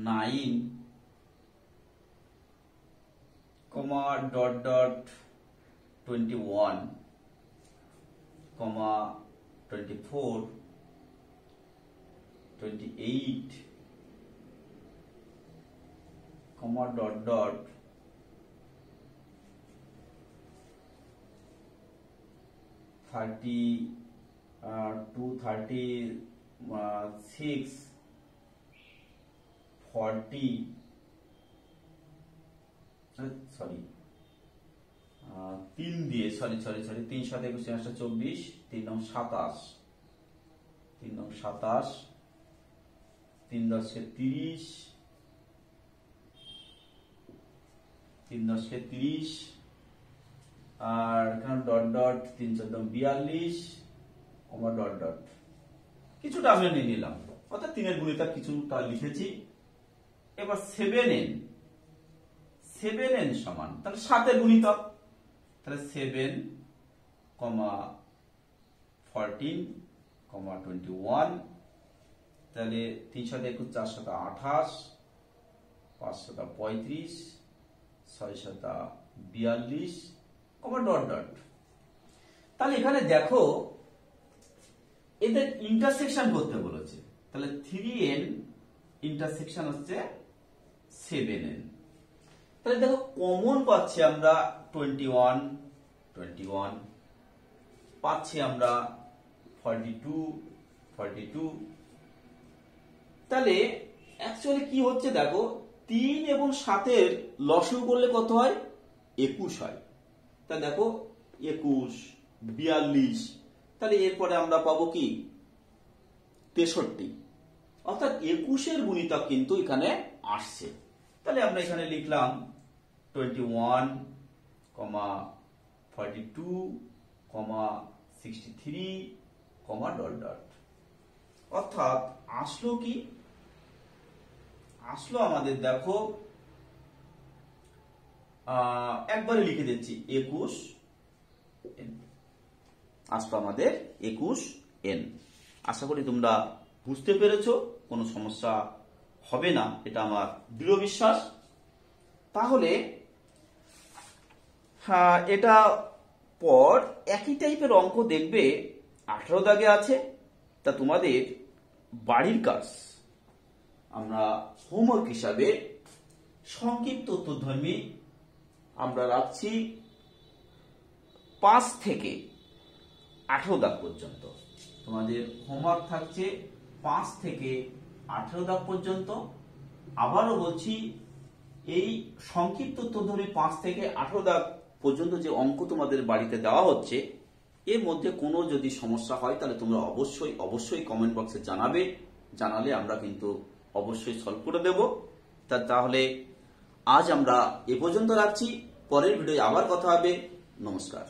9 comma dot dot 21 comma 24 28 comma dot dot 32 36 40 sorry 3 দিয়ে সরি 3 7 21 24 3 9 27 3 9 27 3 10 के 30 3 10 के 30 আর এখানে ডট ডট 3 14 42 কমা ডট ডট কিছুটা আমরা নিয়ে নিলাম, অর্থাৎ 3 এর গুণিতক কিছুটা লিখেছি। এবার 7n সমান তাহলে 7 এর গুণিতক, তাহলে 7 কমা 14 কমা 21, তাহলে 3 7 21 4 7 28 5 7 35 6 7 42 কমা ডট ডট। তাহলে এখানে দেখো এদের ইন্টারসেকশন করতে বলেছে, তাহলে 3n ইন্টারসেকশন হচ্ছে 7n। তাহলে দেখো কমন পাচ্ছি আমরা 21 পাচ্ছি আমরা 42 তাহলে অ্যাকচুয়ালি কি হচ্ছে দেখো, 3 এবং 7-এর লসগু করলে কত হয়? 21 হয়। তা দেখো 21, 42, তাহলে এরপরে আমরা পাবো কি 63, অর্থাৎ 21-এর গুণিতক কিন্তু এখানে আসছে। তাহলে আমরা এখানে লিখলাম 21, 42, 63, ডট ডট। অর্থাৎ আসলো কি? আসলো আমাদের দেখো, একবারে লিখে দিচ্ছি 21 n, আসলো আমাদের 21 n। আশা করি তোমরা বুঝতে পেরেছো, কোনো সমস্যা হবে না, এটা আমার দৃঢ় বিশ্বাস। তাহলে এটা পর একই টাইপের অঙ্ক দেখবে 18 দাগে আছে। তা তোমাদের বাড়ির কাজ আমরা হোমওয়ার্ক হিসাবে সংক্ষিপ্ত উত্তরধর্মী আমরা রাখছি 5 থেকে 18 দাগ পর্যন্ত। তোমাদের হোমওয়ার্ক থাকছে 5 থেকে 18 দাগ পর্যন্ত। আবারও বলছি, এই সংক্ষিপ্ত উত্তরধর্মী 5 থেকে 18 দাগ পর্যন্ত যে অঙ্ক তোমাদের বাড়িতে দেওয়া হচ্ছে, এর মধ্যে কোনো যদি সমস্যা হয় তাহলে তোমরা অবশ্যই কমেন্ট বক্সে জানাবে। জানালে আমরা কিন্তু অবশ্যই সলভ করে দেব। তাহলে আজ আমরা এ পর্যন্ত রাখছি, পরের ভিডিওতে আবার কথা হবে। নমস্কার।